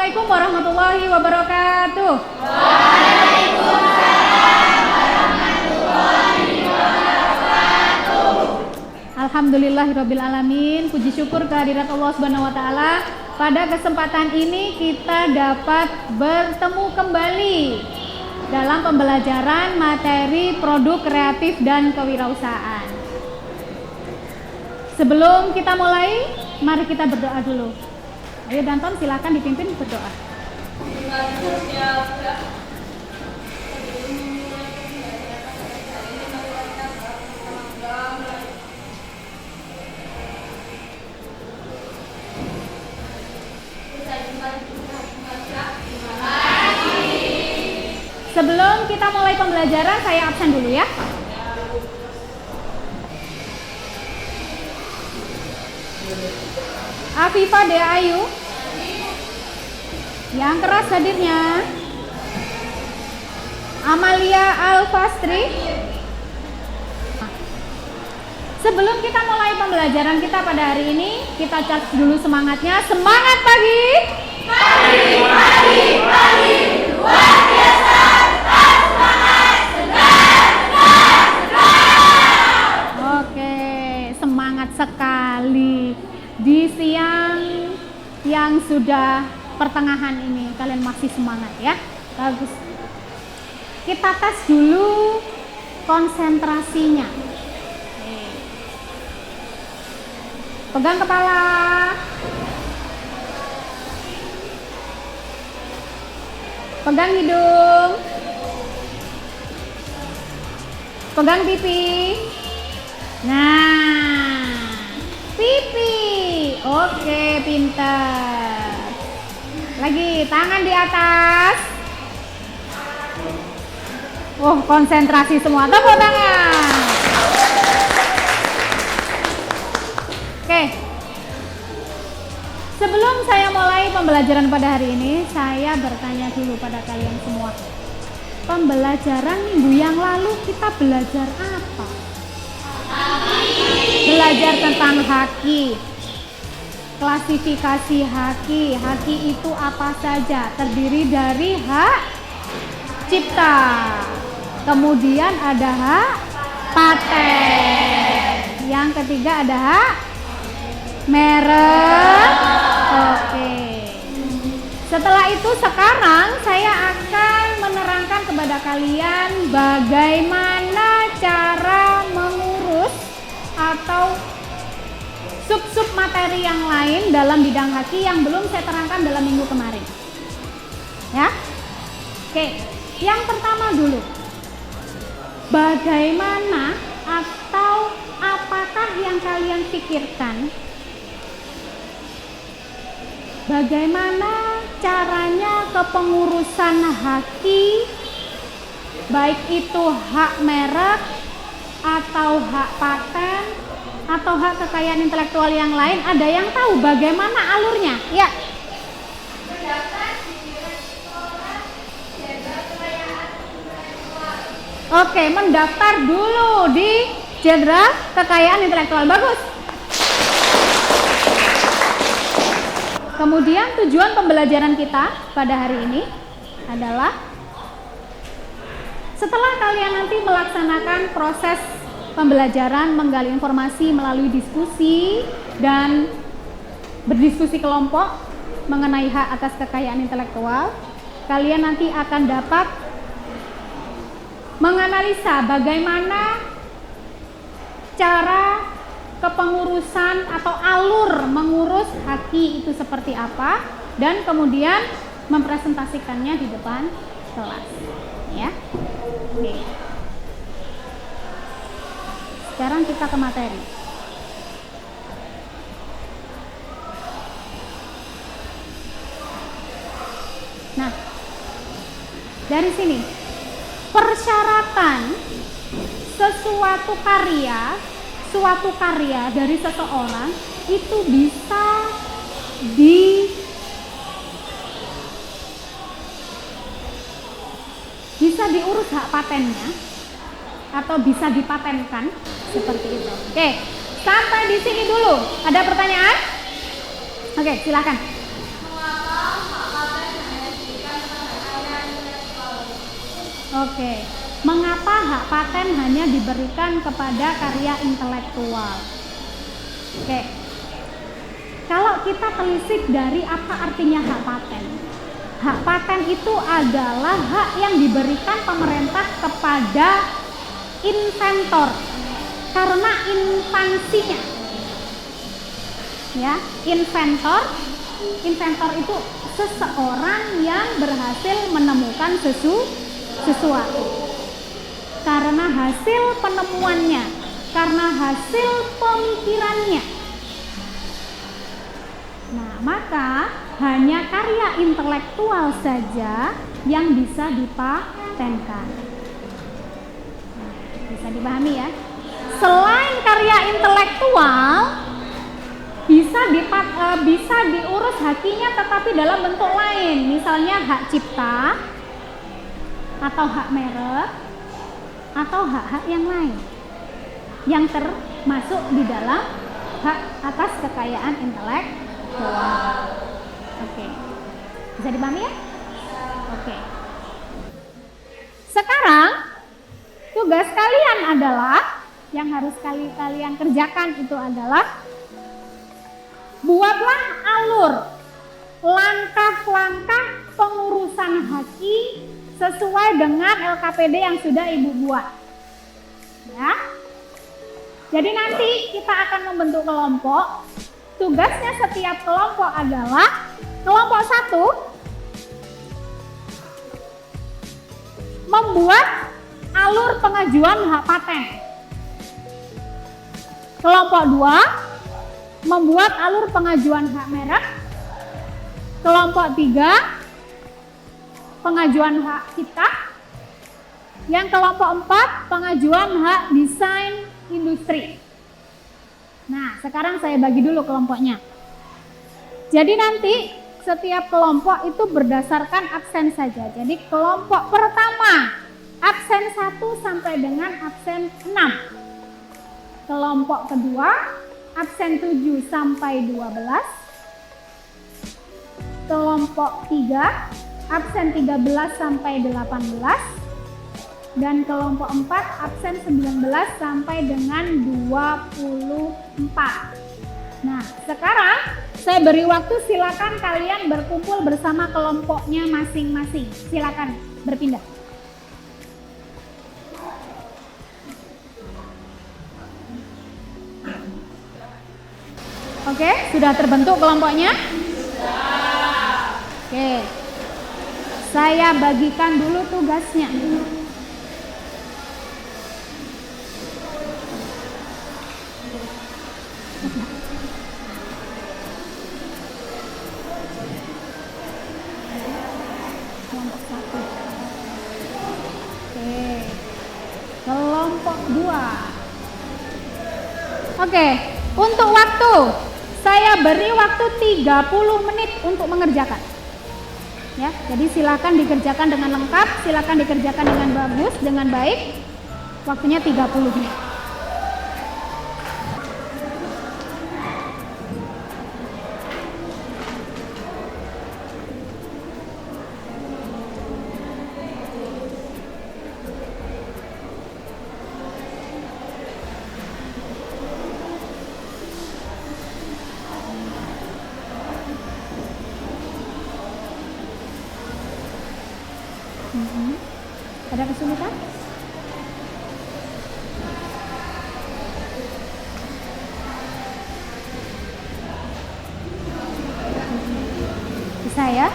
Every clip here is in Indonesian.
Assalamualaikum warahmatullahi wabarakatuh. Alhamdulillahirabbil alamin. Puji syukur kehadirat Allah Subhanahu wa taala. Pada kesempatan ini kita dapat bertemu kembali dalam pembelajaran materi produk kreatif dan kewirausahaan. Sebelum kita mulai, mari kita berdoa dulu. Ayo Danton, silakan dipimpin berdoa. Sebelum kita mulai pembelajaran, saya absen dulu ya. Afifah Dea Ayu, yang keras hadirnya. Amalia Alfastri. Sebelum kita mulai pembelajaran kita pada hari ini, kita charge dulu semangatnya. Semangat pagi. Pagi, pagi, pagi, luar biasa. Semangat, segar. Oke, semangat sekali. Di siang yang sudah pertengahan ini kalian masih semangat ya. Bagus. Kita tes dulu konsentrasinya. Pegang kepala. Pegang hidung. Pegang pipi. Nah, pipi. Oke, pintar. Lagi, tangan di atas. Oh, konsentrasi semua. Tepuk tangan. Oke. Sebelum saya mulai pembelajaran pada hari ini, saya bertanya dulu pada kalian semua. Pembelajaran minggu yang lalu kita belajar apa? Belajar tentang haki. Klasifikasi haki. Haki itu apa saja? Terdiri dari hak cipta. Kemudian ada hak paten. Yang ketiga ada hak merek. Oke. Setelah itu sekarang saya akan menerangkan kepada kalian bagaimana cara mengurus atau sub-sub materi yang lain dalam bidang haki yang belum saya terangkan dalam minggu kemarin. Ya. Oke, yang pertama dulu. Bagaimana atau apakah yang kalian pikirkan? Bagaimana caranya kepengurusan haki, baik itu hak merek atau hak paten atau hak kekayaan intelektual yang lain, ada yang tahu bagaimana alurnya? Ya. Oke, mendaftar dulu di Jenderal Kekayaan Intelektual. Bagus. Kemudian tujuan pembelajaran kita pada hari ini adalah setelah kalian nanti melaksanakan proses pembelajaran, menggali informasi melalui diskusi dan berdiskusi kelompok mengenai hak atas kekayaan intelektual, kalian nanti akan dapat menganalisa bagaimana cara kepengurusan atau alur mengurus haki itu seperti apa, dan kemudian mempresentasikannya di depan kelas ya. Oke. Sekarang kita ke materi. Nah, dari sini persyaratan suatu karya dari seseorang itu bisa diurus hak patennya atau bisa dipatenkan seperti itu. Oke, sampai di sini dulu. Ada pertanyaan? Oke, silakan. Mengapa hak paten Oke. Mengapa hak paten hanya diberikan kepada karya intelektual? Oke. Kalau kita telisik dari apa artinya hak paten. Hak paten itu adalah hak yang diberikan pemerintah kepada inventor karena instansinya. Ya, inventor itu seseorang yang berhasil menemukan sesuatu. Karena hasil penemuannya, karena hasil pemikirannya. Nah, maka hanya karya intelektual saja yang bisa dipatenkan. Bisa dipahami ya? Selain karya intelektual, bisa diurus hakinya tetapi dalam bentuk lain, misalnya hak cipta atau hak merek atau hak-hak yang lain yang termasuk di dalam hak atas kekayaan intelektual. Oke. Bisa dipahami ya? Oke. Sekarang tugas kalian adalah yang harus kalian kerjakan itu adalah buatlah alur langkah-langkah pengurusan haki sesuai dengan LKPD yang sudah Ibu buat. Ya. Jadi nanti kita akan membentuk kelompok. Tugasnya setiap kelompok adalah kelompok 1 membuat alur pengajuan hak paten. Kelompok 2 membuat alur pengajuan hak merek. Kelompok 3 pengajuan hak cipta. Yang kelompok 4 pengajuan hak desain industri. Nah, sekarang saya bagi dulu kelompoknya. Jadi nanti setiap kelompok itu berdasarkan absen saja. Jadi kelompok pertama absen 1 sampai dengan absen 6. Kelompok kedua absen 7 sampai 12. Kelompok 3 absen 13 sampai 18. Dan kelompok 4 absen 19 sampai dengan 24. Nah, sekarang saya beri waktu, silakan kalian berkumpul bersama kelompoknya masing-masing. Silakan berpindah. Oke, sudah terbentuk kelompoknya? Sudah. Oke. Saya bagikan dulu tugasnya. Kelompok 1. Oke. Kelompok 2. Oke, untuk waktu saya beri waktu 30 menit untuk mengerjakan. Ya, jadi silakan dikerjakan dengan lengkap, silakan dikerjakan dengan bagus, dengan baik. Waktunya 30 menit. Ada kesulitan? Bisa ya?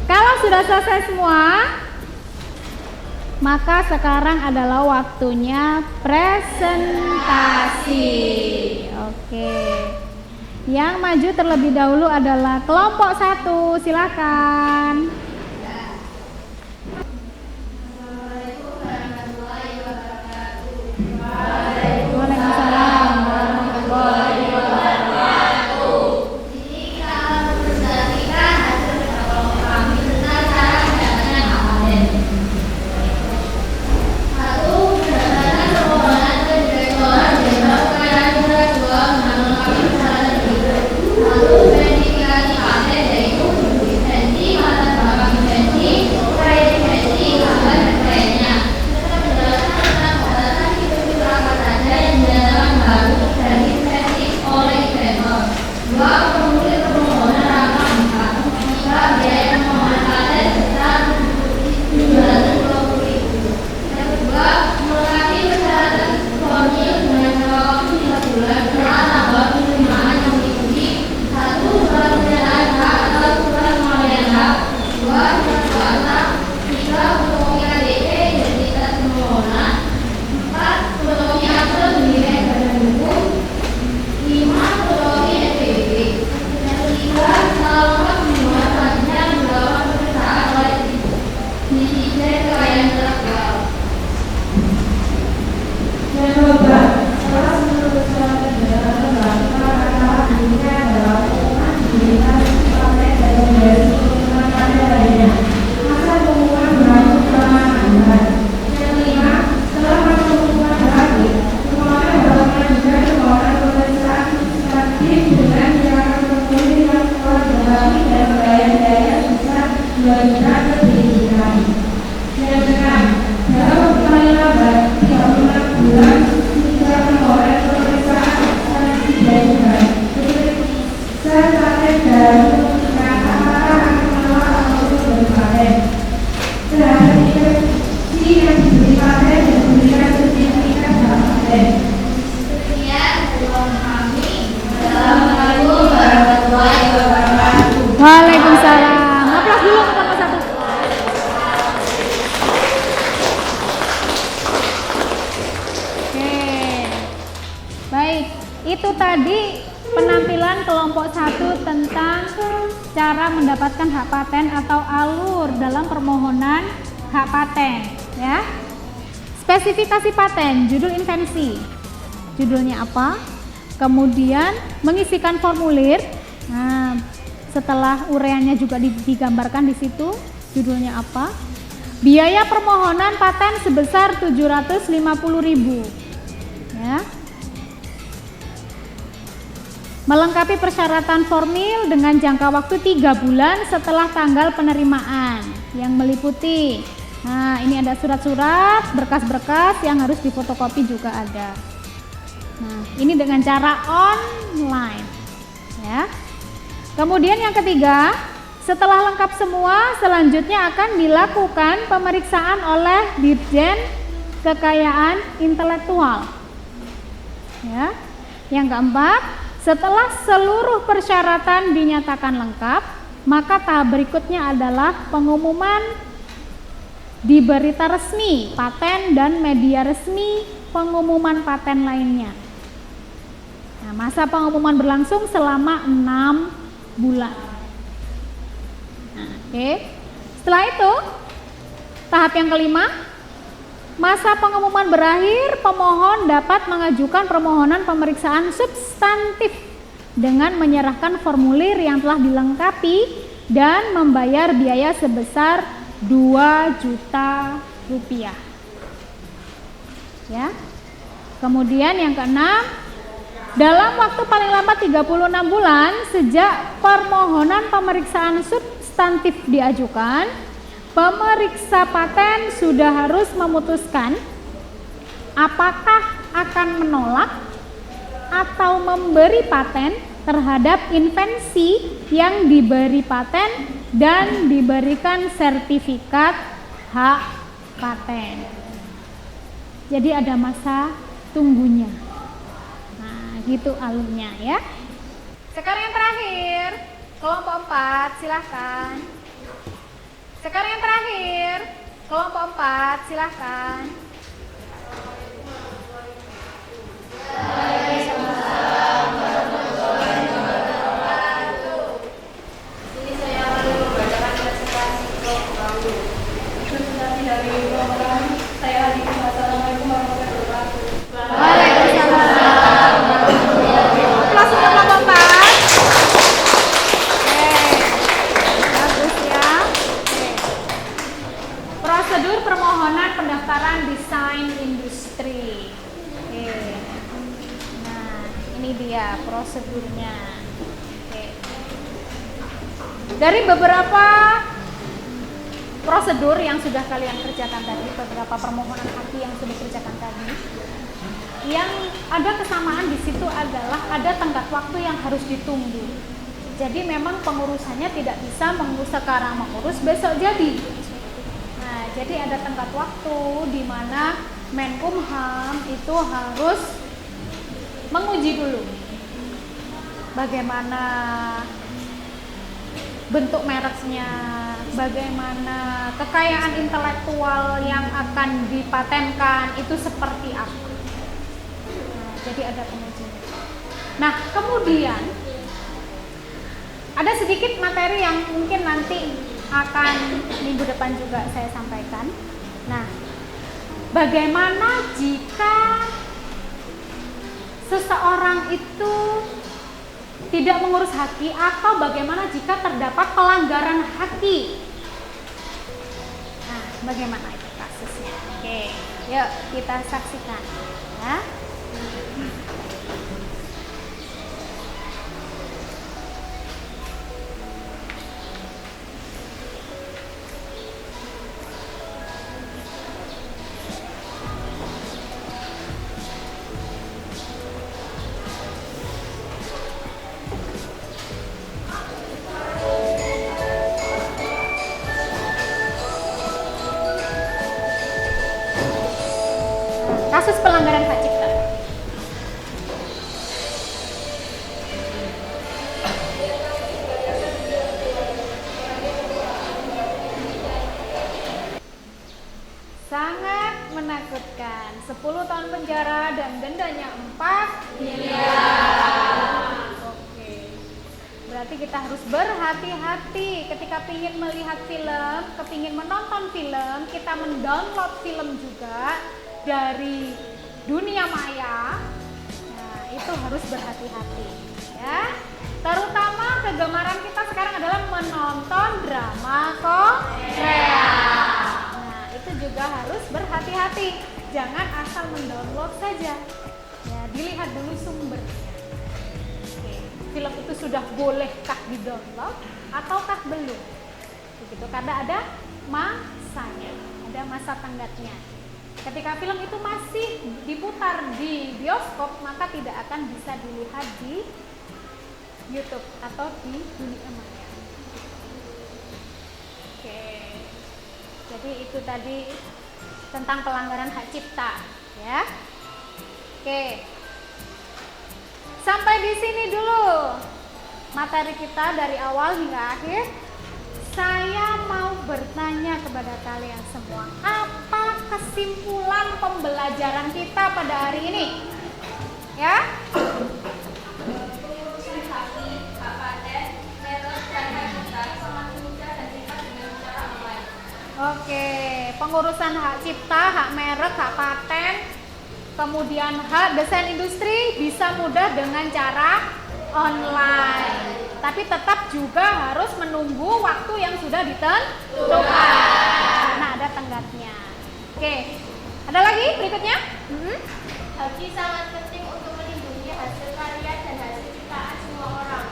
Kalau sudah selesai semua, maka sekarang adalah waktunya presentasi. Oke. Yang maju terlebih dahulu adalah kelompok 1, silakan. Waalaikumsalam warahmatullahi wabarakatuh. Waalaikumsalam. Aplaus dulu untuk nomor 1. Oke. Baik, itu tadi penampilan kelompok 1 tentang cara mendapatkan hak paten atau alur dalam permohonan hak paten, ya. Spesifikasi paten, judul invensi. Judulnya apa? Kemudian mengisikan formulir. Nah, setelah uraiannya juga digambarkan di situ, judulnya apa? Biaya permohonan paten sebesar 750.000. Ya. Melengkapi persyaratan formil dengan jangka waktu 3 bulan setelah tanggal penerimaan yang meliputi. Nah, ini ada surat-surat, berkas-berkas yang harus difotokopi juga ada. Nah, ini dengan cara online, ya. Kemudian yang ketiga, setelah lengkap semua, selanjutnya akan dilakukan pemeriksaan oleh Dirjen Kekayaan Intelektual. Ya. Yang keempat, setelah seluruh persyaratan dinyatakan lengkap, maka tahap berikutnya adalah pengumuman di berita resmi paten dan media resmi pengumuman paten lainnya. Nah, masa pengumuman berlangsung selama 6 bulan. Nah, oke. Setelah itu, tahap yang kelima, masa pengumuman berakhir, pemohon dapat mengajukan permohonan pemeriksaan substantif dengan menyerahkan formulir yang telah dilengkapi dan membayar biaya sebesar 2 juta rupiah. Ya. Kemudian yang keenam, dalam waktu paling lambat 36 bulan sejak permohonan pemeriksaan substantif diajukan, pemeriksa paten sudah harus memutuskan apakah akan menolak atau memberi paten terhadap invensi yang diberi paten dan diberikan sertifikat hak paten. Jadi ada masa tunggunya. Nah, gitu alurnya ya. Sekarang yang terakhir, kelompok 4 silahkan. Sekarang yang terakhir, kelompok 4 silahkan. Ini saya akan membacakan presentasi kelompok kami. Presentasi dari kelompok saya Adi. Assalamualaikum warahmatullahi wabarakatuh. Waalaikumsalam. Kelas kelompok 4. Bagus ya. Prosedur permohonan pendaftaran desain industri. Nah, ini dia prosedurnya. Dari beberapa prosedur yang sudah kalian kerjakan tadi, beberapa permohonan haki yang sudah dikerjakan tadi, yang ada kesamaan di situ adalah ada tenggat waktu yang harus ditunggu. Jadi memang pengurusannya tidak bisa mengurus sekarang, mengurus besok jadi. Nah, jadi ada tenggat waktu di mana Menkumham itu harus menguji dulu bagaimana bentuk mereknya, bagaimana kekayaan intelektual yang akan dipatenkan itu seperti apa. Nah, jadi ada pengujian. Nah, kemudian ada sedikit materi yang mungkin nanti akan minggu depan juga saya sampaikan. Nah, bagaimana jika seseorang itu tidak mengurus haki, atau bagaimana jika terdapat pelanggaran haki. Nah, bagaimana itu kasusnya? Oke, yuk kita saksikan ya. Kasus pelanggaran hak cipta. Sangat menakutkan. 10 tahun penjara dan dendanya 4 miliar. Oke. Berarti kita harus berhati-hati ketika ingin melihat film, kepingin menonton film, kita mendownload film juga dari dunia maya. Nah, itu harus berhati-hati ya. Terutama kegemaran kita sekarang adalah menonton drama Korea. Nah, itu juga harus berhati-hati. Jangan asal mendownload saja. Ya, dilihat dulu sumbernya. Oke, film itu sudah bolehkah di-download ataukah belum? Begitu, karena ada masanya, ada masa tenggatnya. Ketika film itu masih diputar di bioskop, maka tidak akan bisa dilihat di YouTube atau di dunia maya. Oke, jadi itu tadi tentang pelanggaran hak cipta, ya. Oke, sampai di sini dulu materi kita dari awal hingga akhir. Saya mau bertanya kepada kalian semua, apa kesimpulan pembelajaran kita pada hari ini? Ya? Pengurusan haki, hak paten, merek, dan hak cipta sangat mudah dan cepat dengan cara online. Oke, pengurusan hak cipta, hak merek, hak paten, kemudian hak desain industri bisa mudah dengan cara online. Tapi tetap juga harus menunggu waktu yang sudah ditentukan karena ada tenggatnya. Oke, ada lagi berikutnya? Haki sangat penting untuk melindungi hasil karya dan hasil ciptaan semua orang.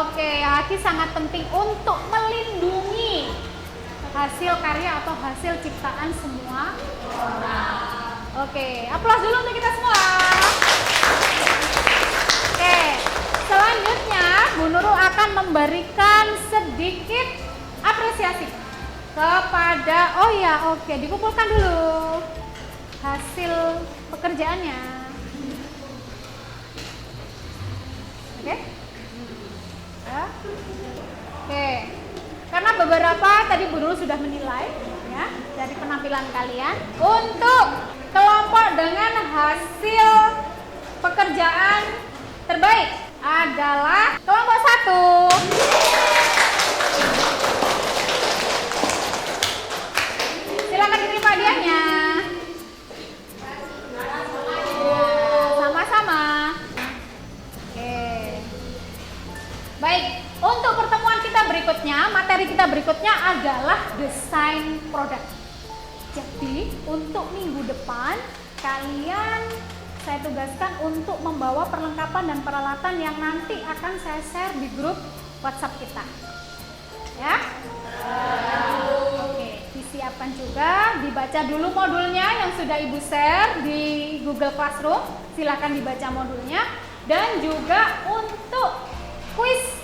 Oke, haki sangat penting untuk melindungi hasil karya atau hasil ciptaan semua orang. Oke, aplaus dulu untuk kita semua. Oke, selanjutnya Bu Nurul akan memberikan sedikit apresiasi kepada, dikumpulkan dulu hasil pekerjaannya. Oke. Ya. Oke. Karena beberapa tadi Bu Nurul sudah menilai ya dari penampilan kalian. Untuk kelompok dengan hasil pekerjaan terbaik adalah kelompok 1. Silakan diterima hadiahnya. Sama-sama. Oke. Baik, untuk pertemuan kita berikutnya, materi kita berikutnya adalah desain produk. Jadi, untuk minggu depan kalian saya tugaskan untuk membawa perlengkapan dan peralatan yang nanti akan saya share di grup WhatsApp kita. Ya? Oke, siapkan juga, dibaca dulu modulnya yang sudah Ibu share di Google Classroom. Silakan dibaca modulnya. Dan juga untuk kuis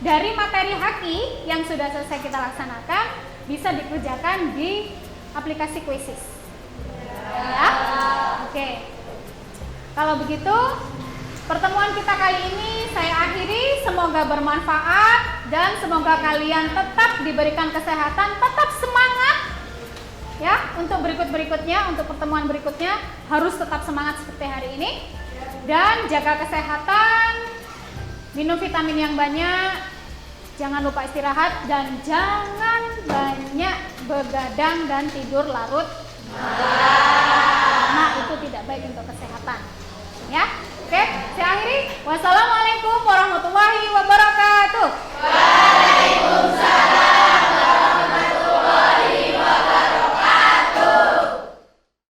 dari materi Haki yang sudah selesai kita laksanakan bisa dikerjakan di aplikasi Quizzes. Ya? Oke. Kalau begitu, pertemuan kita kali ini saya akhiri. Semoga bermanfaat dan semoga kalian tetap diberikan kesehatan, tetap semangat. Ya, untuk berikutnya, untuk pertemuan berikutnya harus tetap semangat seperti hari ini. Dan jaga kesehatan, minum vitamin yang banyak, jangan lupa istirahat, dan jangan banyak begadang dan tidur larut karena itu tidak baik untuk kesehatan. Ya, oke, saya akhiri. Wassalamualaikum warahmatullahi wabarakatuh.